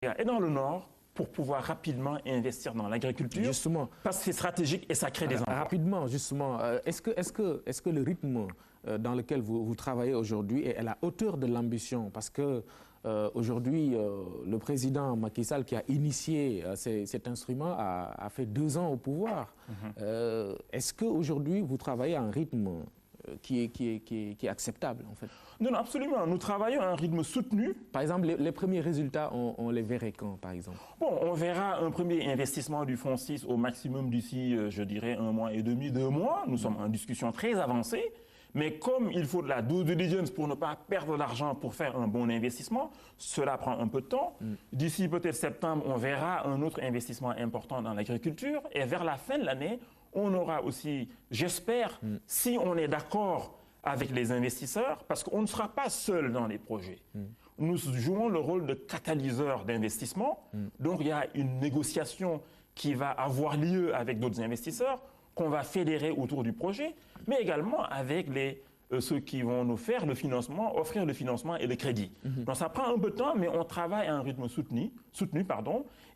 et dans le Nord pour pouvoir rapidement investir dans l'agriculture. Justement. Parce que c'est stratégique et ça crée des emplois. Rapidement, justement, est-ce que le rythme dans lequel vous travaillez aujourd'hui est à la hauteur de l'ambition? Parce que aujourd'hui, le président Macky Sall qui a initié cet instrument a fait 2 ans au pouvoir. Est-ce qu'aujourd'hui, vous travaillez à un rythme qui est acceptable, en fait? Non, absolument. Nous travaillons à un rythme soutenu. Par exemple, les premiers résultats, on les verrait quand, par exemple? Bon, on verra un premier investissement du Fonds 6 au maximum d'ici, je dirais, 1 mois et demi, 2 mois. Nous sommes en discussion très avancée. Mais comme il faut de la due diligence pour ne pas perdre de l'argent pour faire un bon investissement, cela prend un peu de temps. D'ici peut-être septembre, on verra un autre investissement important dans l'agriculture. Et vers la fin de l'année, on aura aussi, j'espère, si on est d'accord avec les investisseurs, parce qu'on ne sera pas seul dans les projets. Nous jouons le rôle de catalyseur d'investissement. Donc il y a une négociation qui va avoir lieu avec d'autres investisseurs qu'on va fédérer autour du projet, mais également avec ceux qui vont nous faire le financement, offrir le financement et le crédit. Donc ça prend un peu de temps, mais on travaille à un rythme soutenu,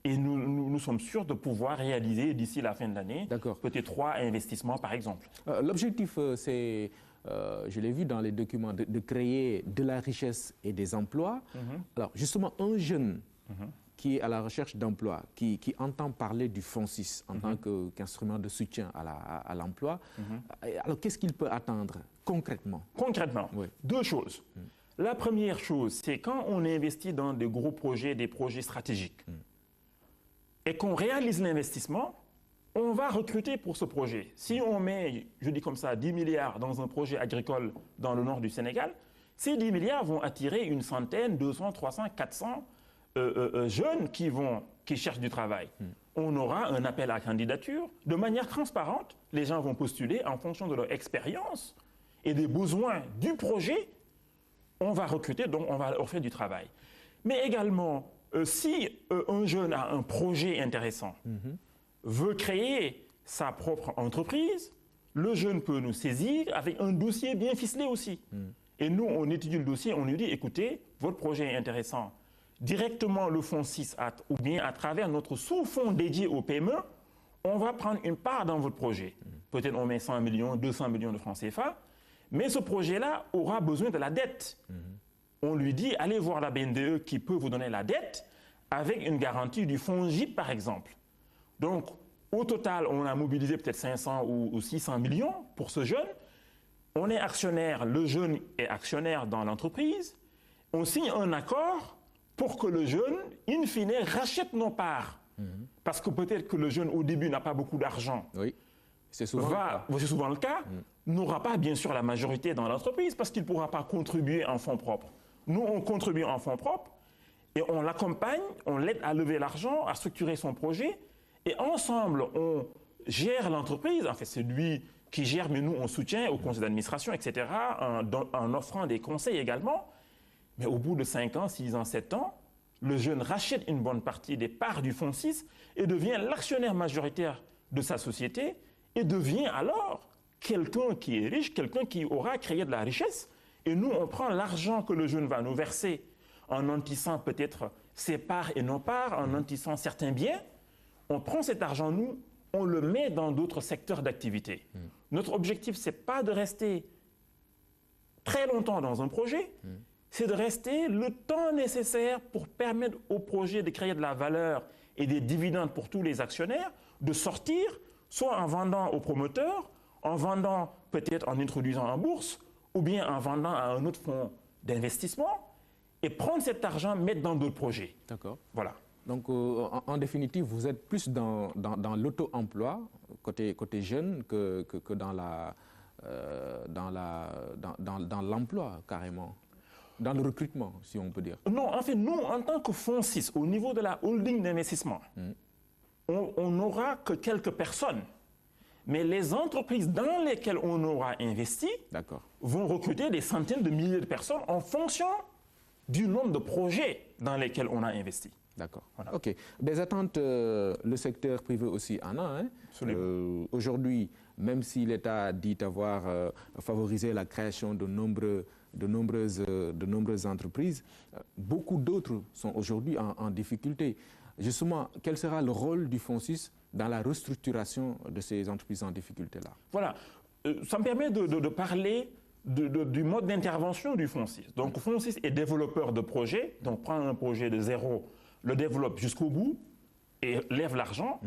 et nous sommes sûrs de pouvoir réaliser d'ici la fin de l'année peut-être 3 investissements par exemple. L'objectif, c'est, je l'ai vu dans les documents, de créer de la richesse et des emplois. Alors justement, un jeune qui est à la recherche d'emploi, qui entend parler du Fonds 6 en tant qu'instrument de soutien à l'emploi, alors qu'est-ce qu'il peut attendre concrètement? Concrètement, oui. 2 choses. La première chose, c'est quand on investit dans des gros projets, des projets stratégiques, et qu'on réalise l'investissement, on va recruter pour ce projet. Si on met, je dis comme ça, 10 milliards dans un projet agricole dans le nord du Sénégal, ces 10 milliards vont attirer une centaine, 200, 300, 400 jeunes qui cherchent du travail. On aura un appel à candidature. De manière transparente, les gens vont postuler en fonction de leur expérience et des besoins du projet. On va recruter, donc on va leur offrir du travail. Mais également, si un jeune a un projet intéressant, veut créer sa propre entreprise, le jeune peut nous saisir avec un dossier bien ficelé aussi. Et nous, on étudie le dossier, on lui dit, écoutez, votre projet est intéressant. Directement le Fonds 6 ou bien à travers notre sous-fonds dédié aux PME, on va prendre une part dans votre projet. Peut-être on met 100 millions, 200 millions de francs CFA, mais ce projet-là aura besoin de la dette. On lui dit, allez voir la BNDE qui peut vous donner la dette avec une garantie du Fonds GIP, par exemple. Donc, au total, on a mobilisé peut-être 500 ou 600 millions pour ce jeune. On est actionnaire, le jeune est actionnaire dans l'entreprise. On signe un accord pour que le jeune, in fine, rachète nos parts. Parce que peut-être que le jeune, au début, n'a pas beaucoup d'argent. Oui, c'est souvent le cas. N'aura pas, bien sûr, la majorité dans l'entreprise parce qu'il ne pourra pas contribuer en fonds propres. Nous, on contribue en fonds propres et on l'accompagne, on l'aide à lever l'argent, à structurer son projet. Et ensemble, on gère l'entreprise. En fait, c'est lui qui gère, mais nous, on soutient au conseil d'administration, etc., en offrant des conseils également. Mais au bout de 5 ans, 6 ans, 7 ans, le jeune rachète une bonne partie des parts du Fonds 6 et devient l'actionnaire majoritaire de sa société et devient alors quelqu'un qui est riche, quelqu'un qui aura créé de la richesse. Et nous, on prend l'argent que le jeune va nous verser en nantissant peut-être ses parts et nos parts, en nantissant certains biens. On prend cet argent, nous, on le met dans d'autres secteurs d'activité. Notre objectif, ce n'est pas de rester très longtemps dans un projet, c'est de rester le temps nécessaire pour permettre au projet de créer de la valeur et des dividendes pour tous les actionnaires, de sortir, soit en vendant aux promoteurs, en vendant peut-être en introduisant en bourse, ou bien en vendant à un autre fonds d'investissement, et prendre cet argent, mettre dans d'autres projets. D'accord. Voilà. Donc, en définitive, vous êtes plus dans l'auto-emploi, côté jeune, que dans l'emploi, carrément. Dans le recrutement, si on peut dire. Non, en fait, nous, en tant que Fonds 6, au niveau de la holding d'investissement, on n'aura que quelques personnes. Mais les entreprises dans lesquelles on aura investi vont recruter des centaines de milliers de personnes en fonction du nombre de projets dans lesquels on a investi. D'accord. Voilà. OK. Des attentes, le secteur privé aussi en a. Hein? Aujourd'hui, même si l'État dit avoir favorisé la création de nombreux de nombreuses entreprises. Beaucoup d'autres sont aujourd'hui en difficulté. Justement, quel sera le rôle du FONSIS dans la restructuration de ces entreprises en difficulté-là? Voilà, ça me permet de parler du mode d'intervention du FONSIS. Donc, FONSIS est développeur de projets, donc prend un projet de zéro, le développe jusqu'au bout et lève l'argent.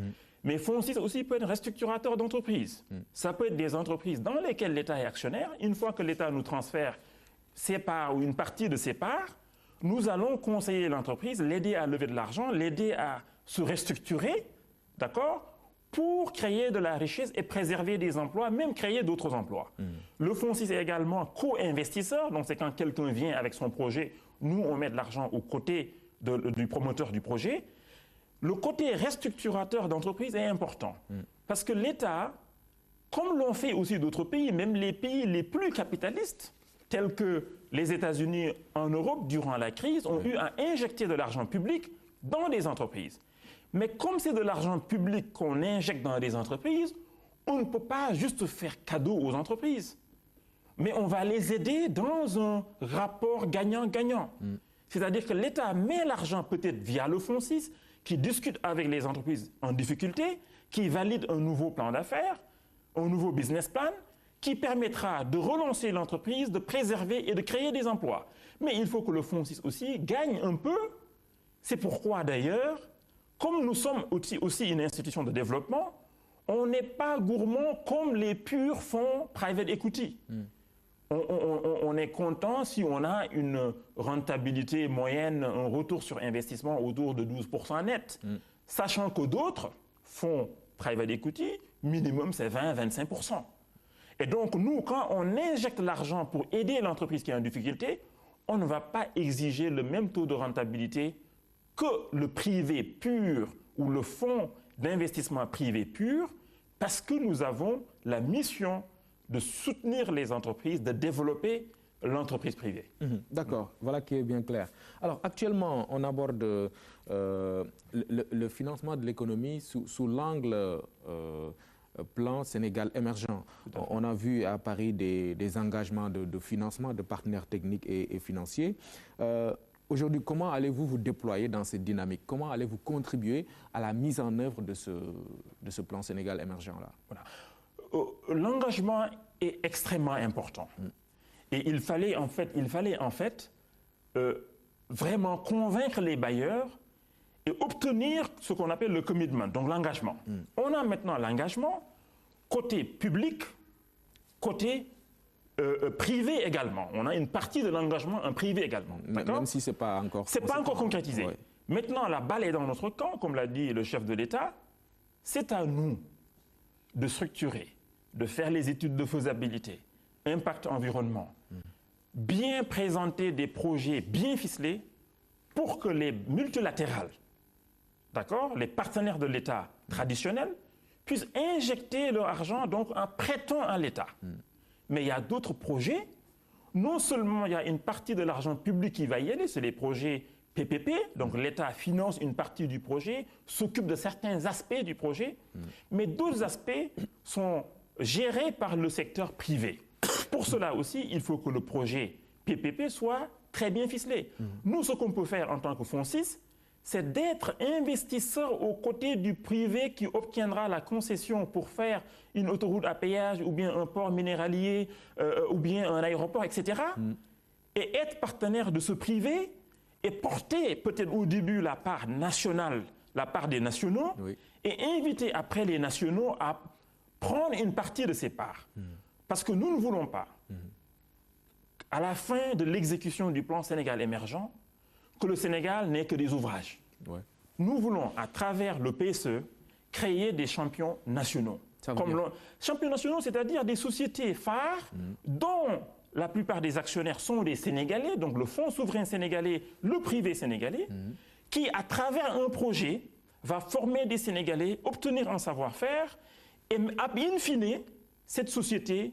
Mais FONSIS aussi peut être restructurateur d'entreprises. Ça peut être des entreprises dans lesquelles l'État est actionnaire. Une fois que l'État nous transfère ses parts ou une partie de ses parts, nous allons conseiller l'entreprise, l'aider à lever de l'argent, l'aider à se restructurer, d'accord, pour créer de la richesse et préserver des emplois, même créer d'autres emplois. Le FONSIS est également co-investisseur, donc c'est quand quelqu'un vient avec son projet, nous on met de l'argent aux côtés du promoteur du projet. Le côté restructurateur d'entreprise est important, parce que l'État, comme l'ont fait aussi d'autres pays, même les pays les plus capitalistes, tels que les États-Unis en Europe, durant la crise, ont eu à injecter de l'argent public dans des entreprises. Mais comme c'est de l'argent public qu'on injecte dans des entreprises, on ne peut pas juste faire cadeau aux entreprises. Mais on va les aider dans un rapport gagnant-gagnant. C'est-à-dire que l'État met l'argent peut-être via le FONSIS, qui discute avec les entreprises en difficulté, qui valide un nouveau plan d'affaires, un nouveau business plan, qui permettra de relancer l'entreprise, de préserver et de créer des emplois. Mais il faut que le FONSIS aussi gagne un peu. C'est pourquoi d'ailleurs, comme nous sommes aussi une institution de développement, on n'est pas gourmand comme les purs fonds private equity. On est content si on a une rentabilité moyenne, un retour sur investissement autour de 12% net. Sachant que d'autres fonds private equity, minimum c'est 20-25%. Et donc nous, quand on injecte l'argent pour aider l'entreprise qui est en difficulté, on ne va pas exiger le même taux de rentabilité que le privé pur ou le fonds d'investissement privé pur, parce que nous avons la mission de soutenir les entreprises, de développer l'entreprise privée. D'accord, voilà qui est bien clair. Alors actuellement, on aborde le financement de l'économie sous l'angle plan Sénégal émergent. On a vu à Paris des engagements de financement de partenaires techniques et financiers. Aujourd'hui, comment allez-vous vous déployer dans cette dynamique? Comment allez-vous contribuer à la mise en œuvre de ce plan Sénégal émergent-là? Voilà. L'engagement est extrêmement important. Et il fallait en fait vraiment convaincre les bailleurs et obtenir ce qu'on appelle le commitment, donc l'engagement. On a maintenant l'engagement côté public, côté privé également. On a une partie de l'engagement en privé également. Même si ce n'est pas encore... C'est pas encore concrétisé. Ouais. Maintenant, la balle est dans notre camp, comme l'a dit le chef de l'État. C'est à nous de structurer, de faire les études de faisabilité, impact environnement, bien présenter des projets bien ficelés pour que les multilatérales, d'accord, les partenaires de l'État traditionnels, puissent injecter leur argent donc en prêtant à l'État. Mais il y a d'autres projets. Non seulement il y a une partie de l'argent public qui va y aller, c'est les projets PPP, donc l'État finance une partie du projet, s'occupe de certains aspects du projet, mais d'autres aspects sont gérés par le secteur privé. Pour cela aussi, il faut que le projet PPP soit très bien ficelé. Nous, ce qu'on peut faire en tant que FONSIS, c'est d'être investisseur aux côtés du privé qui obtiendra la concession pour faire une autoroute à péage ou bien un port minéralier ou bien un aéroport, etc. Et être partenaire de ce privé et porter peut-être au début la part nationale, la part des nationaux, et inviter après les nationaux à prendre une partie de ces parts. Parce que nous ne voulons pas, à la fin de l'exécution du plan Sénégal émergent, que le Sénégal n'ait que des ouvrages. Nous voulons, à travers le PSE, créer des champions nationaux. Champions nationaux, c'est-à-dire des sociétés phares dont la plupart des actionnaires sont des Sénégalais, donc le Fonds souverain sénégalais, le privé sénégalais, qui, à travers un projet, va former des Sénégalais, obtenir un savoir-faire, et in fine, cette société,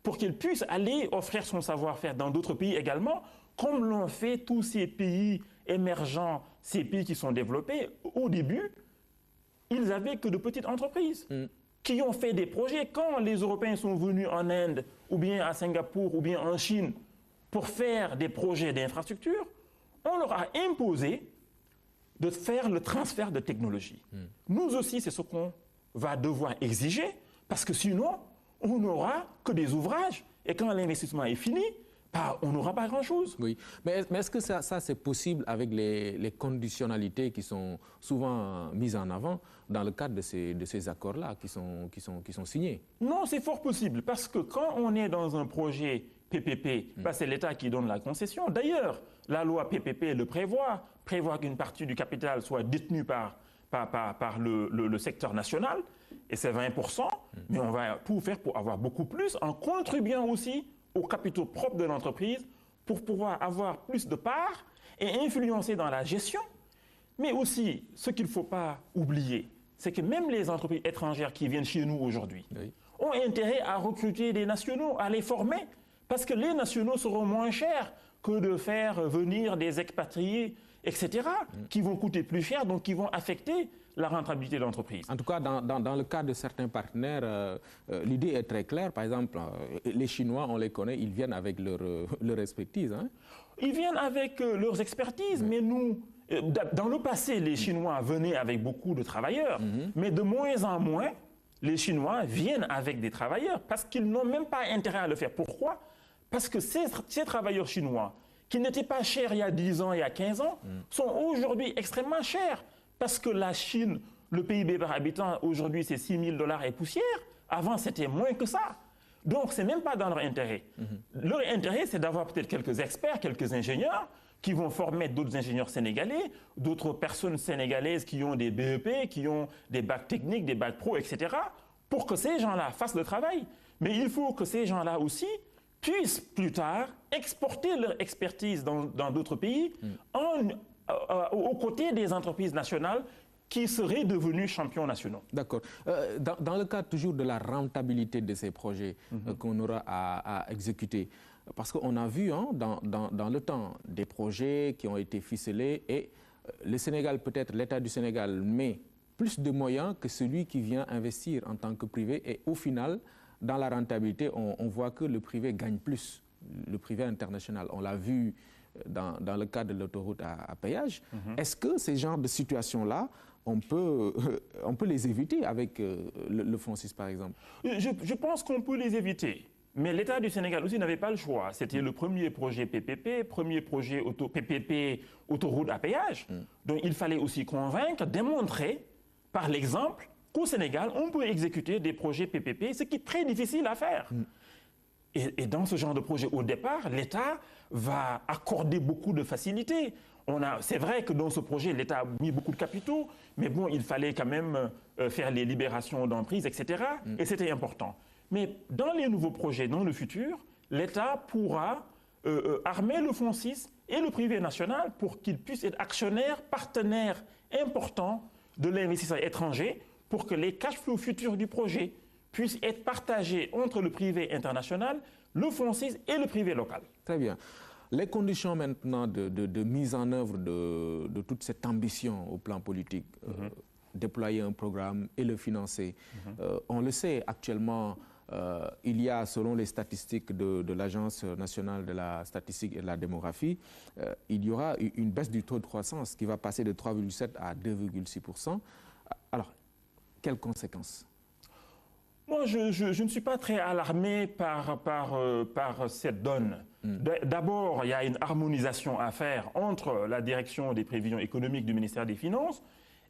pour qu'elle puisse aller offrir son savoir-faire dans d'autres pays également, comme l'ont fait tous ces pays émergents, ces pays qui sont développés, au début, ils n'avaient que de petites entreprises qui ont fait des projets. Quand les Européens sont venus en Inde, ou bien à Singapour, ou bien en Chine, pour faire des projets d'infrastructure, on leur a imposé de faire le transfert de technologie. Nous aussi, c'est ce qu'on va devoir exiger, parce que sinon, on n'aura que des ouvrages. Et quand l'investissement est fini, on n'aura pas grand-chose. Oui, mais est-ce que ça c'est possible avec les conditionnalités qui sont souvent mises en avant dans le cadre de ces accords-là qui sont signés? Non, c'est fort possible, parce que quand on est dans un projet PPP, c'est l'État qui donne la concession. D'ailleurs, la loi PPP le prévoit qu'une partie du capital soit détenue par le secteur national, et c'est 20%, mais on va tout faire pour avoir beaucoup plus, en contribuant aussi aux capitaux propres de l'entreprise pour pouvoir avoir plus de parts et influencer dans la gestion. Mais aussi, ce qu'il ne faut pas oublier, c'est que même les entreprises étrangères qui viennent chez nous aujourd'hui ont intérêt à recruter des nationaux, à les former, parce que les nationaux seront moins chers que de faire venir des expatriés, etc., qui vont coûter plus cher, donc qui vont affecter la rentabilité de l'entreprise. En tout cas, dans le cas de certains partenaires, l'idée est très claire. Par exemple, les Chinois, on les connaît, ils viennent avec leur expertise. Hein? Ils viennent avec leurs expertises, mais nous, dans le passé, les Chinois venaient avec beaucoup de travailleurs, mais de moins en moins, les Chinois viennent avec des travailleurs parce qu'ils n'ont même pas intérêt à le faire. Pourquoi? Parce que ces travailleurs chinois, qui n'étaient pas chers il y a 10 ans, il y a 15 ans, sont aujourd'hui extrêmement chers. Parce que la Chine, le PIB par habitant, aujourd'hui, c'est $6 000 et poussière. Avant, c'était moins que ça. Donc, ce n'est même pas dans leur intérêt. Leur intérêt, c'est d'avoir peut-être quelques experts, quelques ingénieurs qui vont former d'autres ingénieurs sénégalais, d'autres personnes sénégalaises qui ont des BEP, qui ont des bacs techniques, des bacs pro, etc., pour que ces gens-là fassent le travail. Mais il faut que ces gens-là aussi puissent plus tard exporter leur expertise dans d'autres pays aux côtés des entreprises nationales qui seraient devenues champions nationaux. D'accord. Dans le cadre toujours de la rentabilité de ces projets qu'on aura à exécuter, parce qu'on a vu dans le temps des projets qui ont été ficelés et le Sénégal, peut-être l'État du Sénégal, met plus de moyens que celui qui vient investir en tant que privé et au final, dans la rentabilité, on voit que le privé gagne plus, le privé international. On l'a vu dans le cadre de l'autoroute à péage. Est-ce que ces genres de situations-là, on peut les éviter avec le FONSIS, par exemple? Je pense qu'on peut les éviter. Mais l'État du Sénégal aussi n'avait pas le choix. C'était le premier projet PPP, premier projet PPP, autoroute à péage. Donc il fallait aussi convaincre, démontrer par l'exemple qu'au Sénégal, on peut exécuter des projets PPP, ce qui est très difficile à faire. Et dans ce genre de projet, au départ, l'État va accorder beaucoup de facilités. C'est vrai que dans ce projet, l'État a mis beaucoup de capitaux, mais bon, il fallait quand même faire les libérations d'emprise, etc. Et c'était important. Mais dans les nouveaux projets, dans le futur, l'État pourra armer le FONSIS et le privé national pour qu'ils puissent être actionnaires, partenaires importants de l'investisseur étranger pour que les cash flows futurs du projet puissent être partagés entre le privé international, le FONSIS et le privé local. Très bien. Les conditions maintenant de mise en œuvre de toute cette ambition au plan politique, déployer un programme et le financer, on le sait actuellement, il y a, selon les statistiques de l'Agence nationale de la statistique et de la démographie, il y aura une baisse du taux de croissance qui va passer de 3,7 à 2,6%. Alors, quelles conséquences? Moi, je ne suis pas très alarmé par cette donne. D'abord, il y a une harmonisation à faire entre la direction des prévisions économiques du ministère des Finances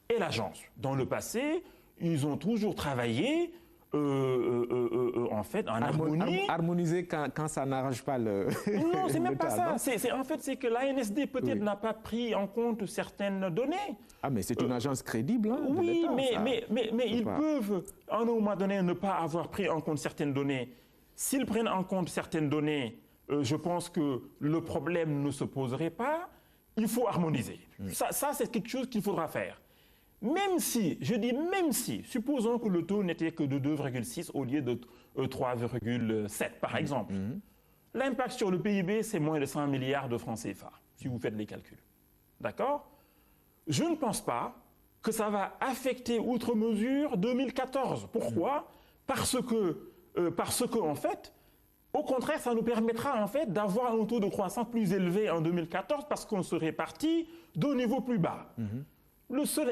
et l'agence. Dans le passé, ils ont toujours travaillé en fait, en harmonie. Harmoniser quand ça n'arrange pas le. Non, c'est même pas ça. En fait, c'est que l'ANSD peut-être n'a pas pris en compte certaines données. Ah, mais c'est une agence crédible. Hein, oui, mais ils peuvent, à un moment donné, ne pas avoir pris en compte certaines données. S'ils prennent en compte certaines données, je pense que le problème ne se poserait pas. Il faut harmoniser. Ça c'est quelque chose qu'il faudra faire. Même si, je dis même si, supposons que le taux n'était que de 2,6 au lieu de 3,7 par exemple. L'impact sur le PIB, c'est moins de 100 milliards de francs CFA, si vous faites les calculs. D'accord? Je ne pense pas que ça va affecter outre mesure 2014. Pourquoi? Parce que, en fait, Au contraire, ça nous permettra en fait d'avoir un taux de croissance plus élevé en 2014 parce qu'on serait parti d'un niveau plus bas. Le seul